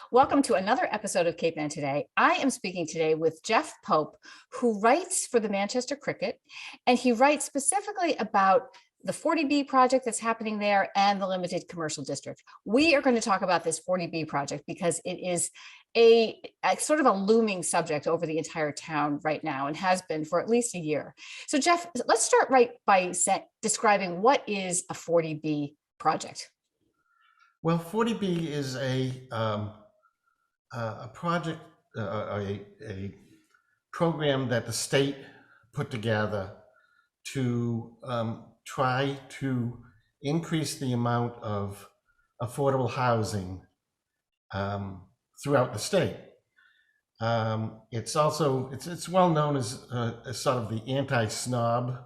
Welcome to another episode of Cape Ann Today. I am speaking today with Jeff Pope, who writes for the Manchester Cricket, and he writes specifically about the 40B project that's happening there and the limited commercial district. We are going to talk about this 40B project because it is a sort of a looming subject over the entire town right now and has been for at least a year. So Jeff, let's start right by describing what is a 40B project. Well, 40B is a project, a program that the state put together to try to increase the amount of affordable housing throughout the state. It's also it's well known as sort of the anti-snob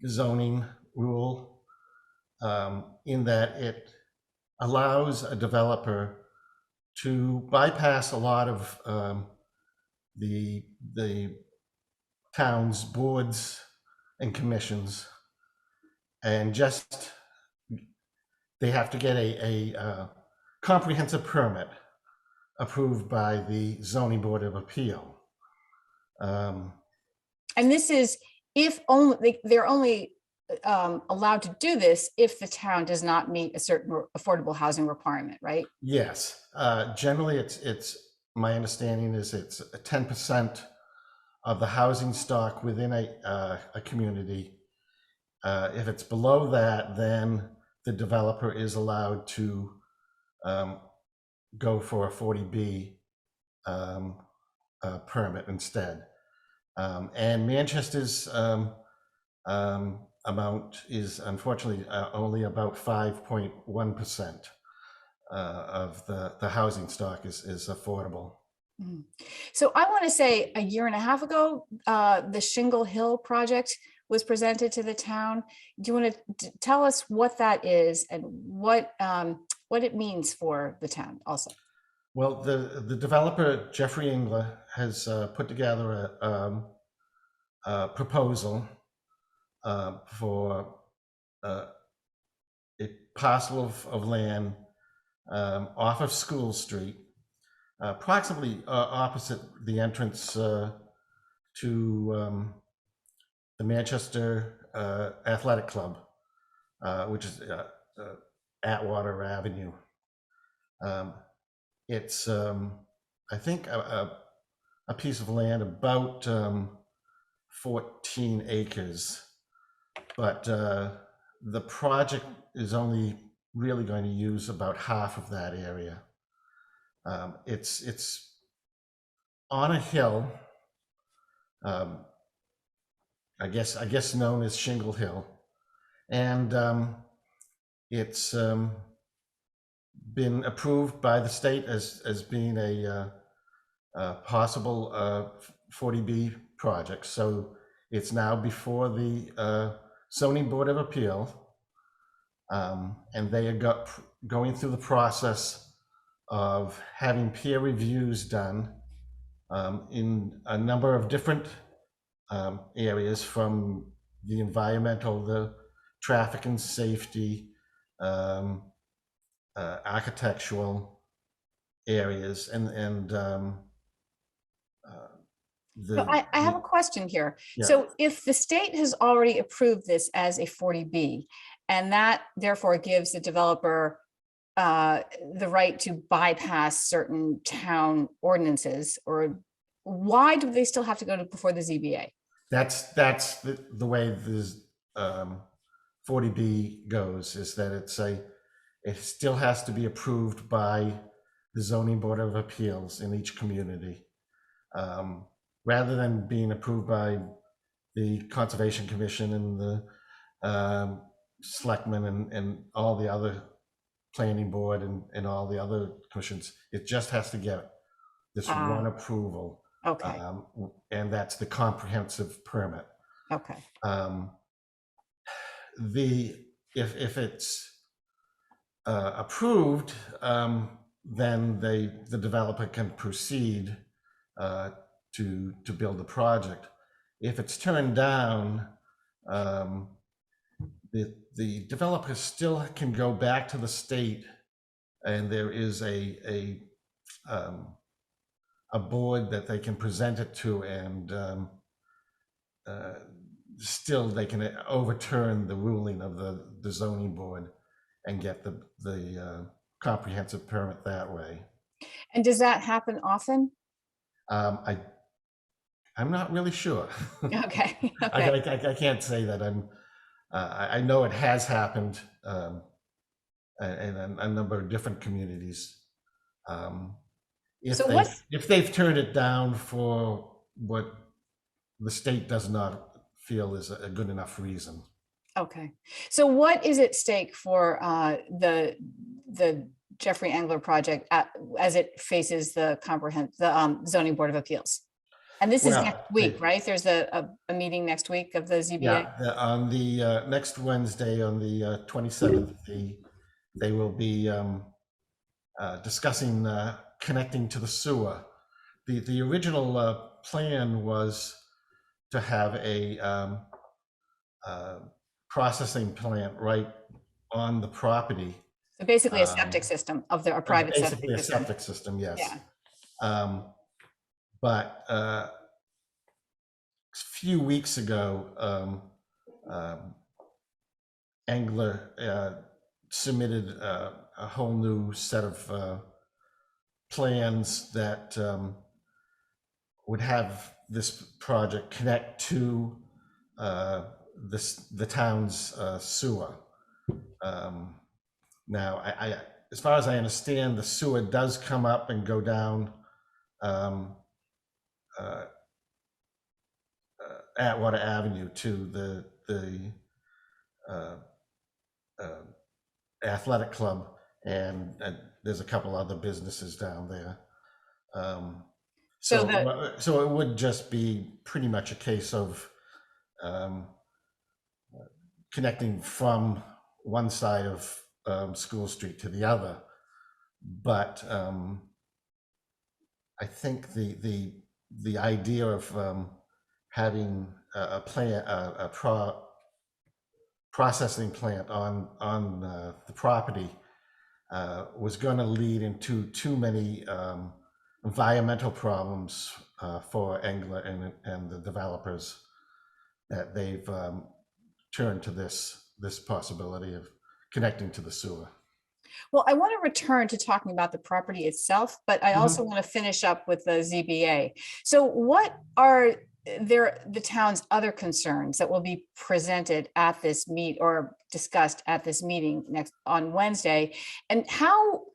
zoning rule. In that it allows a developer to bypass a lot of the town's boards and commissions, and just they have to get a comprehensive permit approved by the Zoning Board of Appeal. And this is if only they're only allowed to do this if the town does not meet a certain affordable housing requirement, right? Yes. Generally, it's my understanding is it's 10% of the housing stock within a community. If it's below that, then the developer is allowed to go for a 40B permit instead. And Manchester's amount is unfortunately only about 5.1% of the housing stock is affordable. So I want to say a year and a half ago, the Shingle Hill project was presented to the town. Do you want to tell us what that is and what it means for the town also? Well, the developer, Jeffrey Engler, has put together a proposal for a parcel of land off of School Street, approximately opposite the entrance to the Manchester Athletic Club, which is Atwater Avenue. It's, I think, a piece of land about 14 acres. But the project is only really going to use about half of that area. It's on a hill, I guess known as Shingle Hill, and it's been approved by the state as being a possible 40B project. So it's now before the Zoning Board of Appeal, and they are going through the process of having peer reviews done in a number of different areas, from the environmental, the traffic and safety, architectural areas, and So I have a question here. Yeah. So if the state has already approved this as a 40B, and that therefore gives the developer the right to bypass certain town ordinances, or why do they still have to go before the ZBA? That's the way this 40B goes, is that it still has to be approved by the Zoning Board of Appeals in each community. Rather than being approved by the Conservation Commission and the Selectmen and all the other Planning Board and all the other commissions, it just has to get this one approval. Okay. And that's the comprehensive permit. Okay. If it's approved, then the developer can proceed to build the project. If it's turned down, the developer still can go back to the state and there is um, a board that they can present it to, and uh, still they can overturn the ruling of the zoning board and get the comprehensive permit that way. And does that happen often? Um, I I'm not really sure. Okay, I, okay. I can't say that I'm. I know it has happened in a number of different communities. Um, So what's, if they've turned it down for what the state does not feel is a good enough reason. okay. So what is at stake for the Jeffrey Engler project as it faces the zoning board of appeals? And this is next Well, week, right? There's a meeting next week of the ZBA? yeah, on the next Wednesday, on the 27th, they will be discussing connecting to the sewer. The original plan was to have a processing plant right on the property. So basically a Um, septic system a private septic Basically a system. septic system, yes. Yeah. But a few weeks ago, Engler submitted a whole new set of plans that would have this project connect to the town's sewer. Now, as far as I understand, the sewer does come up and go down Atwater Avenue to the uh, uh, athletic club, and there's a couple other businesses down there. So the, So it would just be pretty much a case of connecting from one side of School Street to the other. But I think the idea of having a processing plant on the property was going to lead into too many environmental problems for Engler and the developers, that they've turned to this possibility of connecting to the sewer. well, I want to return to talking about the property itself, but I also Mhm. want to finish up with the ZBA. So what are the town's other concerns that will be presented at this or discussed at this meeting next on Wednesday? And how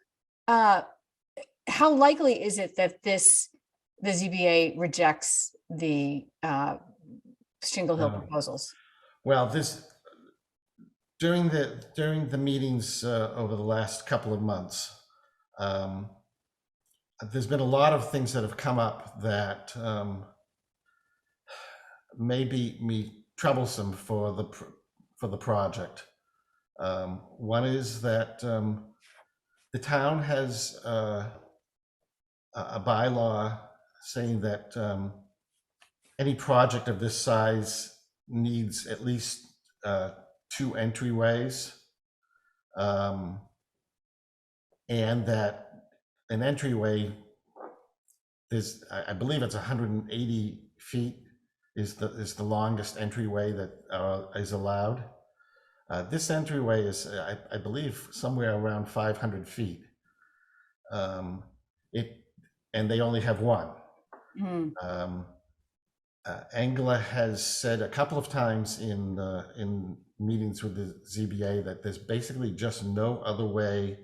likely is it that the ZBA rejects the Shingle Hill proposals? Well, during the meetings over the last couple of months, there's been a lot of things that have come up that may be troublesome for the project. One is that the town has a bylaw saying that any project of this size needs at least 2 entryways, and that an entryway is, I believe it's 180 feet is the longest entryway that is allowed. This entryway is, I believe, somewhere around 500 feet. And they only have one. Engler has said a couple of times in meetings with the ZBA that there's basically just no other way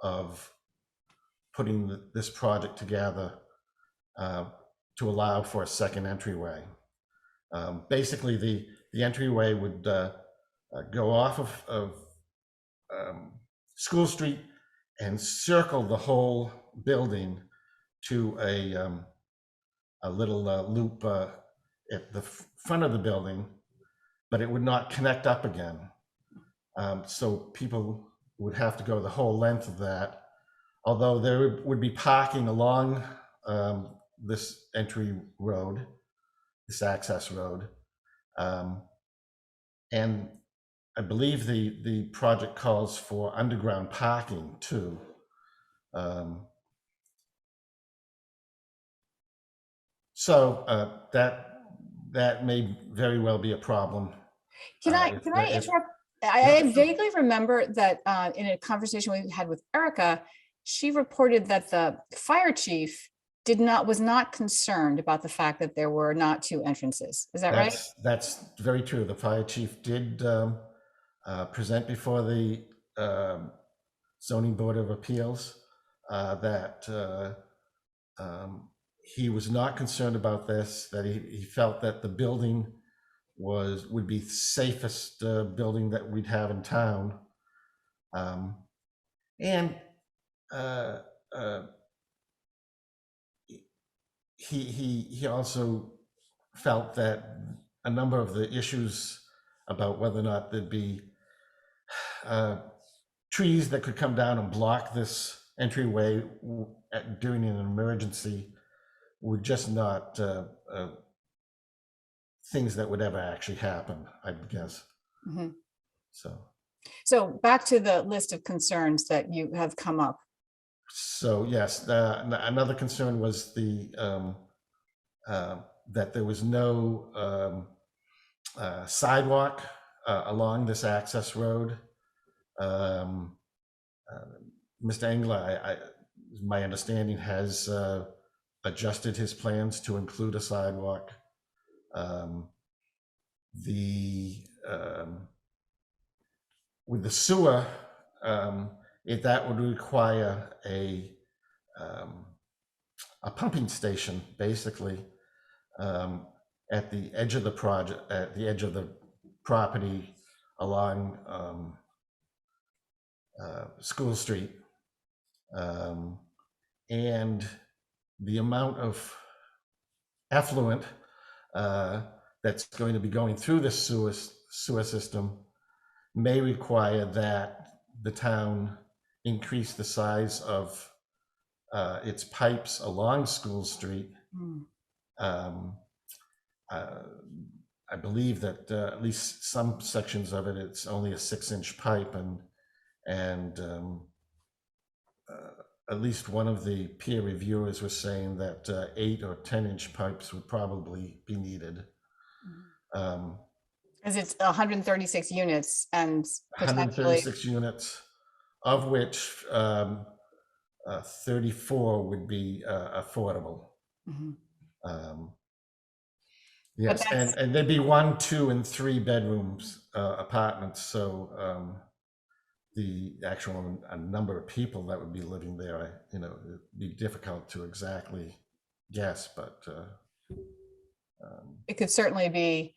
of putting this project together to allow for a second entryway. Basically, the entryway would go off of School Street and circle the whole building to a little loop at the front of the building, but it would not connect up again. So people would have to go the whole length of that, although there would be parking along this entry road, this access road. And I believe the project calls for underground parking too. So that may very well be a problem. Can I If interrupt? yeah, I vaguely remember that in a conversation we had with Erica, she reported that the fire chief was not concerned about the fact that there were not two entrances. Is that right? that's very true. The fire chief did present before the zoning board of appeals that he was not concerned about this, that he felt that the building would be safest building that we'd have in town. And uh, uh, he also felt that a number of the issues about whether or not there'd be trees that could come down and block this entryway during an emergency were just not things that would ever actually happen, I guess. Mhm. So back to the list of concerns that you have come up. So yes, another concern was that there was no sidewalk along this access road. Mr. Engler, my understanding, has adjusted his plans to include a sidewalk. With the sewer, if that would require a pumping station, basically, at the edge of the project, at the edge of the property along School Street. And the amount of effluent that's going to be going through the sewer system may require that the town increase the size of its pipes along School Street. I believe that at least some sections of it, it's only a 6-inch pipe, and at least one of the peer reviewers was saying that 8 or 10-inch pipes would probably be needed. Because it's 136 units and potentially 136 units, of which 34 would be affordable. Yes, and there'd be 1, 2, and 3 bedrooms apartments. So the actual number of people that would be living there, it'd be difficult to exactly guess, but it could certainly be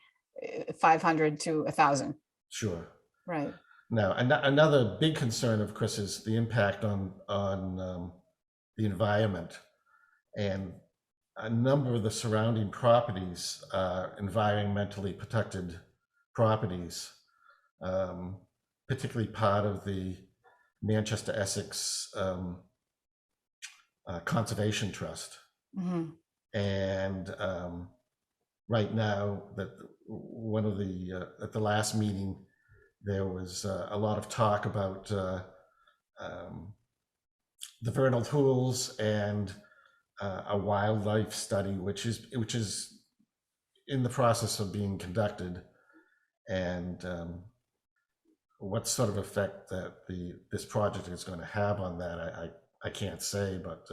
500 to 1,000. Sure. Right. Now, another big concern, of course, is the impact on the environment, and a number of the surrounding properties are environmentally protected properties, particularly part of the Manchester Essex Conservation Trust. And right now, that one of the at the last meeting, there was a lot of talk about the vernal pools and a wildlife study, which is in the process of being conducted, and what sort of effect that this project is going to have on that, I can't say, but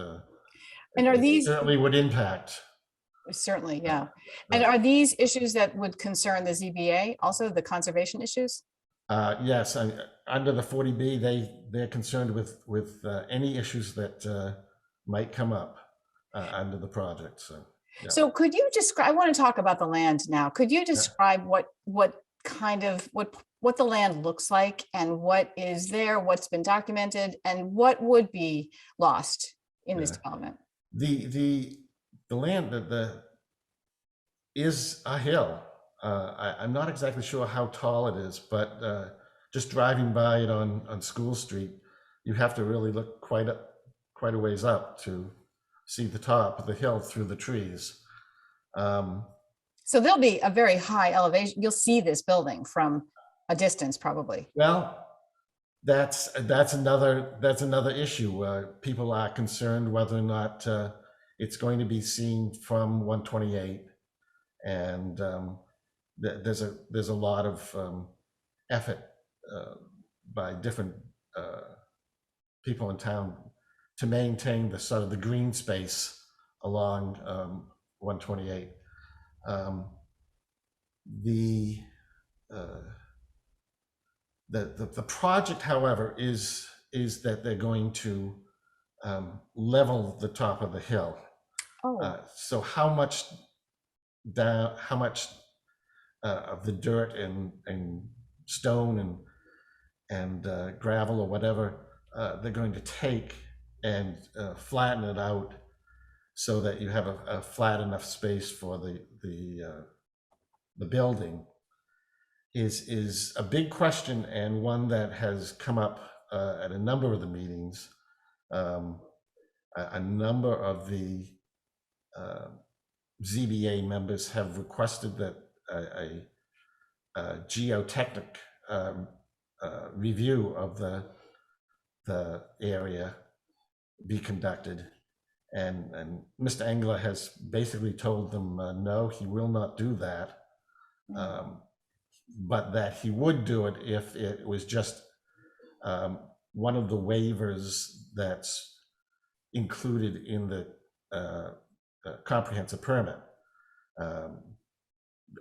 and are these certainly would impact. Certainly, yeah. And are these issues that would concern the ZBA, also the conservation issues? Yes, under the 40B, they're concerned with any issues that might come up under the project. So, yeah. So could you describe, I want to talk about the land now. Could you describe what the land looks like, and what is there, what's been documented, and what would be lost in this development? The land that is a hill. I'm not exactly sure how tall it is, but just driving by it on School Street, you have to really look quite a ways up to see the top of the hill through the trees. So there'll be a very high elevation. You'll see this building from a distance, probably. Well, that's another issue. People are concerned whether or not it's going to be seen from 128, and there's a lot of effort uh, by different uh, people in town to maintain the sort of the green space along 128. Um, the, uh, the project, however, is that they're going to level the top of the hill. Oh, So how much down, how much of the dirt and stone and gravel or whatever they're going to take and flatten it out so that you have a flat enough space for the building is a big question, and one that has come up at a number of the meetings. A number of the ZBA members have requested that a geotechnic review of the area be conducted, and Mr. Engler has basically told them no, he will not do that, but that he would do it if it was just one of the waivers that's included in the comprehensive permit.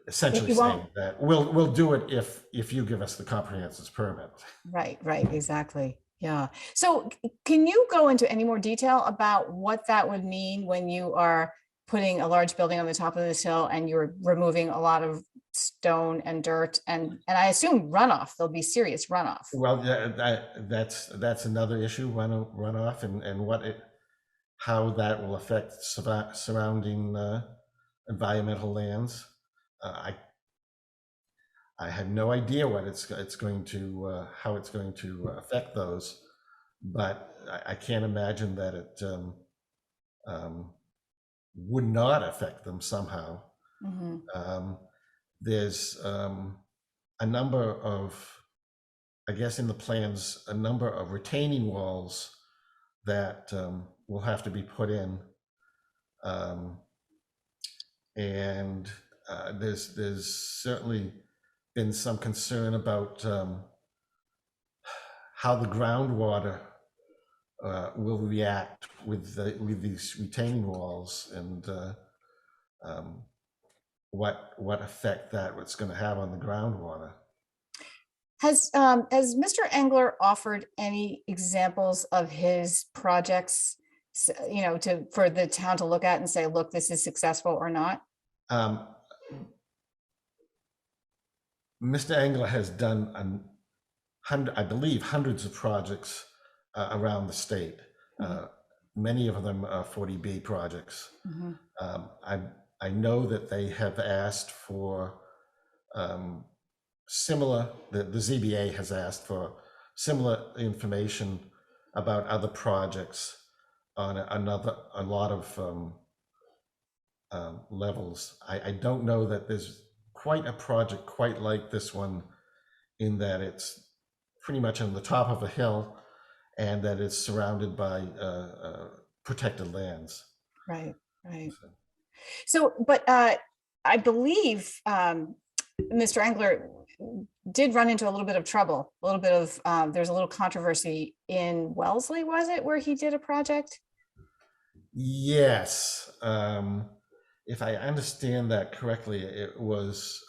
Essentially saying that we'll do it if you give us the comprehensive permit. right, exactly. Yeah. So can you go into any more detail about what that would mean when you are putting a large building on the top of this hill and you're removing a lot of stone and dirt and I assume runoff? There'll be serious runoff. Well, that's another issue, runoff, and how that will affect surrounding environmental lands. I have no idea what it's going to how it's going to affect those, but I can't imagine that it would not affect them somehow. There's a number of, I guess in the plans, a number of retaining walls that will have to be put in, and there's certainly been some concern about how the groundwater will react with these retaining walls, and what effect what's going to have on the groundwater. Has Mr. Engler offered any examples of his projects, you know, for the town to look at and say, look, this is successful or not? Mr. Engler has done I believe hundreds of projects around the state. Many of them are 40B projects. I know that they have asked for similar, the ZBA has asked for similar information about other projects on a lot of levels. I don't know that there's quite a project quite like this one, in that it's pretty much on the top of a hill and that it's surrounded by protected lands. Right. So, but I believe Mr. Engler did run into a little bit of trouble, a little bit of, there's a little controversy in Wellesley, was it, where he did a project? Yes. If I understand that correctly, it was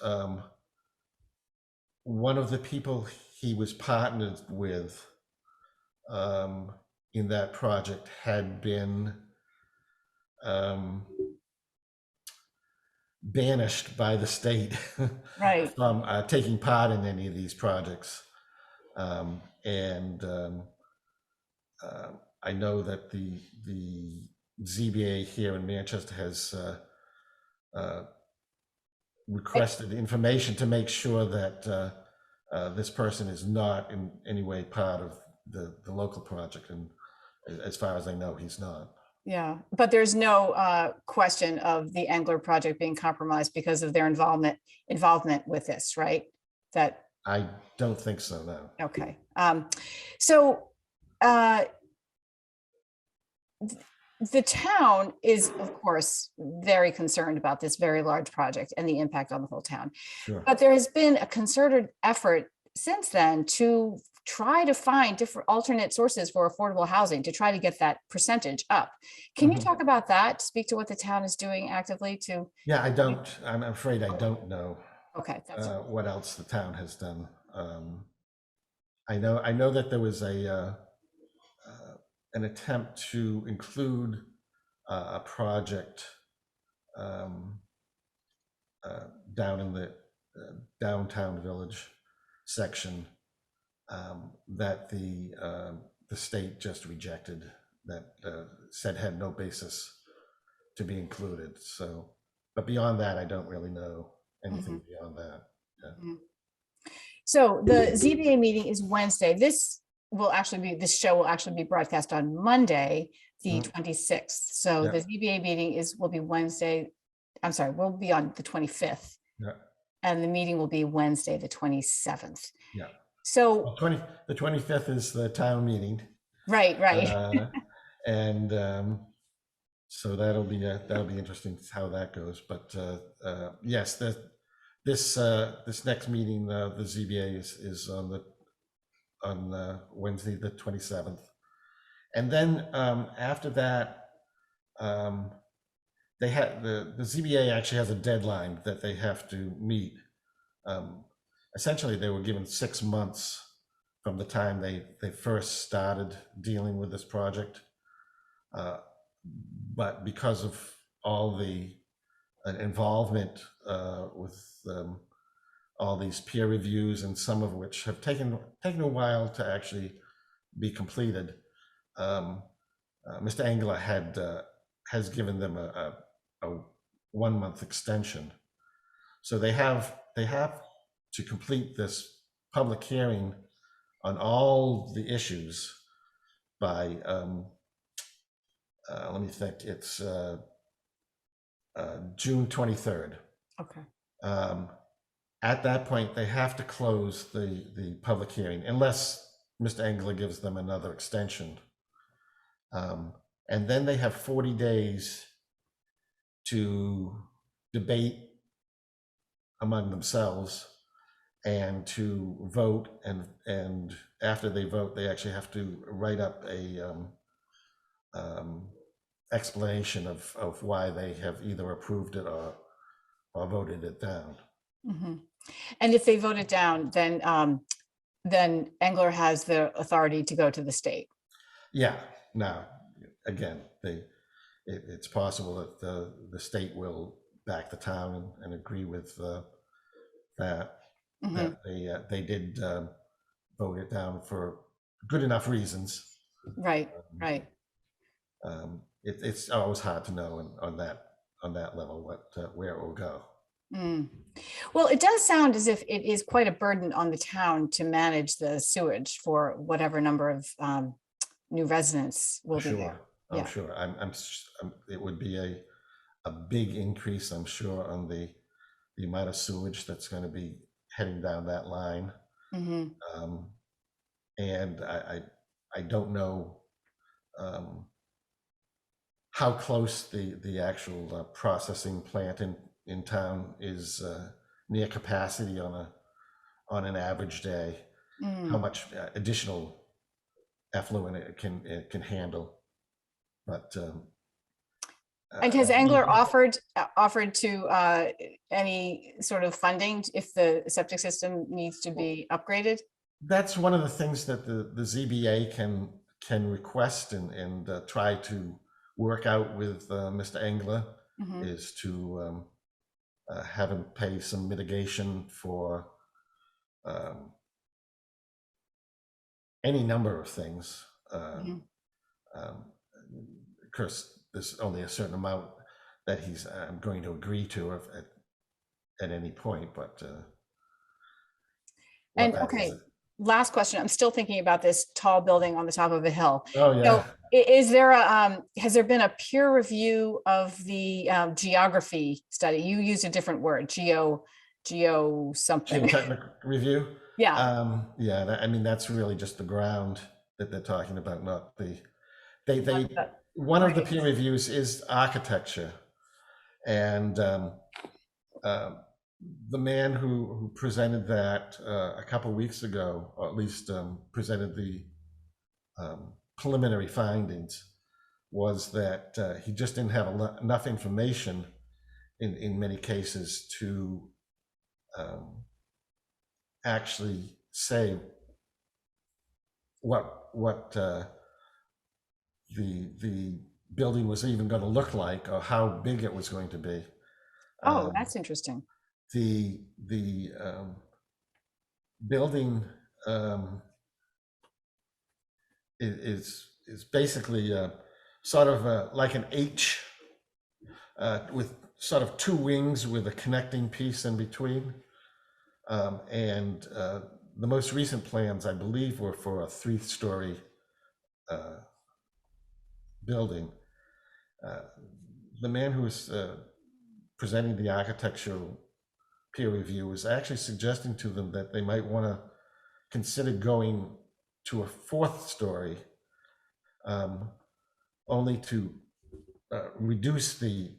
one of the people he was partnered with in that project had been banished by the state Right. from taking part in any of these projects. I know that the ZBA here in Manchester has requested information to make sure that this person is not in any way part of the local project, and as far as I know, he's not. Yeah, but there's no question of the Engler project being compromised because of their involvement with this, right? That I don't think so, no. Okay. So uh, the town is, of course, very concerned about this very large project and the impact on the whole town. Sure. But there has been a concerted effort since then to try to find different alternate sources for affordable housing to try to get that percentage up. Can you Mhm. talk about that? Speak to what the town is doing actively to. Yeah, I'm afraid I don't know Okay, that's what else the town has done. I know that there was an attempt to include a project um, down in the downtown village section that the state just rejected, that said had no basis to be included. So, but beyond that, I don't really know anything beyond that. Yeah. Mhm. So the ZBA meeting is Wednesday. This show will actually be broadcast on Monday, the Mhm. 26th. So Yeah. the ZBA meeting will be Wednesday. I'm sorry, will be on the 25th. Yeah. And the meeting will be Wednesday, the 27th. Yeah. So, Well, the 25th is the town meeting. right. And so that'll be interesting how that goes. But yes, this next meeting, the ZBA is on Wednesday the 27th, and then after that, um, they had the ZBA actually has a deadline that they have to meet. Um, Essentially, they were given 6 months from the time they first started dealing with this project. But because of all the involvement with all these peer reviews, and some of which have taken a while to actually be completed, Mr. Engler has given them a 1 month extension. So they have to complete this public hearing on all the issues by let me think, it's June 23rd. Okay. At that point, they have to close the public hearing unless Mr. Engler gives them another extension. And then they have 40 days to debate among themselves and to vote. And after they vote, they actually have to write up a explanation of why they have either approved it or voted it down. Mhm. And if they vote it down, then Engler has the authority to go to the state. Yeah. Now, again, it's possible that the state will back the town and agree with that Mhm. they did vote it down for good enough reasons. Right. It's always hard to know on that level where it will go. Mm. Well, it does sound as if it is quite a burden on the town to manage the sewage for whatever number of new residents will be there. I'm Yeah. sure. It would be a big increase, I'm sure, on the amount of sewage that's going to be heading down that line. Mhm. And I don't know how close the actual processing plant in town is near capacity on an average day. How much additional effluent it can handle, but And has Engler offered to any sort of funding if the septic system needs to be upgraded? that's one of the things that the ZBA can request and try to work out with Mr. Engler, Mhm. is to have him pay some mitigation for any number of things. Mhm. Of course, there's only a certain amount that he's going to agree to at any point, but what And that is. okay, last question. I'm still thinking about this tall building on the top of a hill. Oh, So yeah. is there has there been a peer review of the geography study? You used a different word, geo something. Geotechnical review. Yeah. Yeah, I mean, that's really just the ground that they're talking about, not they, one of the Right. peer reviews is architecture. And the man who presented that a couple weeks ago, or at least presented the preliminary findings, was that he just didn't have enough information in many cases to actually say what the building was even going to look like or how big it was going to be. Oh, Um, that's interesting. the building um, is basically sort of like an H with sort of two wings with a connecting piece in between. And the most recent plans, I believe, were for a 3-story building. Uh, the man who was presenting the architectural peer review was actually suggesting to them that they might want to consider going to a 4th story, only to reduce the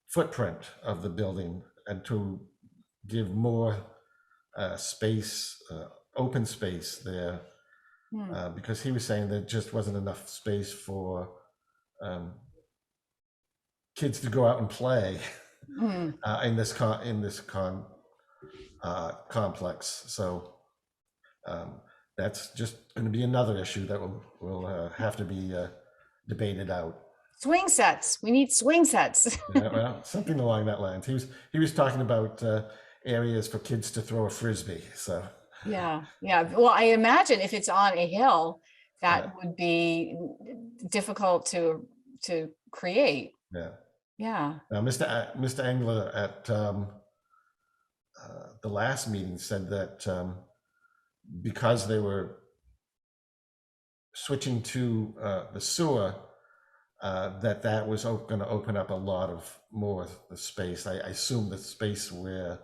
footprint of the building and to give more space, open space there, because he was saying there just wasn't enough space for kids to go out and play in this complex. So that's just going to be another issue that will have to be debated out. Swing sets. We need swing sets. Yeah, well, something along that lines. He was talking about areas for kids to throw a frisbee. So Yeah. Yeah. Well, I imagine if it's on a hill, that yeah, would be difficult to create. yeah. Yeah. Now, Mr. Engler at the last meeting said that because they were switching to the sewer, that was going to open up a lot of more of the space. I assume the space where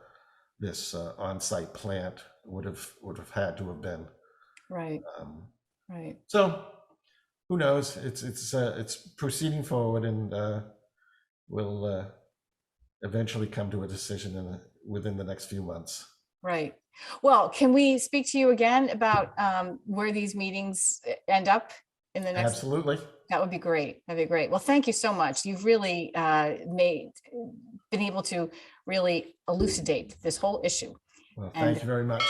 this on-site plant would have had to have been. Right. Um, Right. so who knows? It's proceeding forward, and we'll eventually come to a decision within the next few months. Right. Well, can we speak to you again about where these meetings end up in the next? Absolutely. That would be great. That'd be great. Well, thank you so much. You've really been able to really elucidate this whole issue. Well, And thank you very much.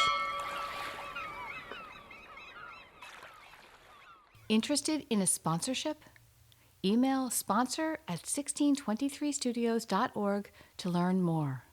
Interested in a sponsorship? Email sponsor@1623studios.org to learn more.